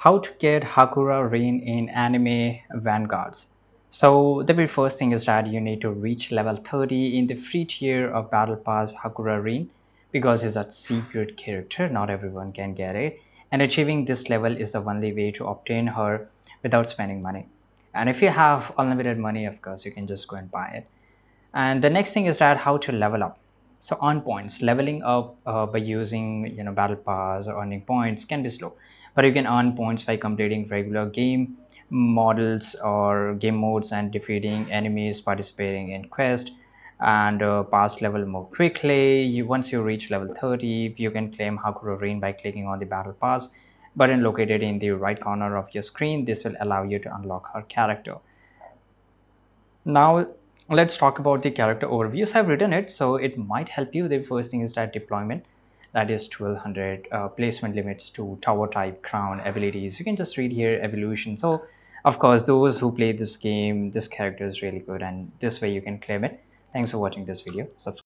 How to get Hakura Rin in anime Vanguards. So the very first thing is that you need to reach level 30 in the free tier of Battle Pass Hakura Rin because he's a secret character, not everyone can get it. And achieving this level is the only way to obtain her without spending money. And if you have unlimited money, of course, you can just go and buy it. And the next thing is that how to level up. So on points, leveling up by using battle pass or earning points can be slow, but you can earn points by completing regular game models or game modes and defeating enemies, participating in quest, and pass level more quickly. Once you reach level 30, you can claim Hakuro Rain by clicking on the battle pass button located in the right corner of your screen. This will allow you to unlock her character. Now let's talk about the character overviews. I've written it so it might help you. The first thing is that deployment, that is 1200, placement limits to tower type, crown, abilities. You can just read here evolution. So of course those who play this game, this character is really good and this way you can claim it. Thanks for watching this video. Subscribe.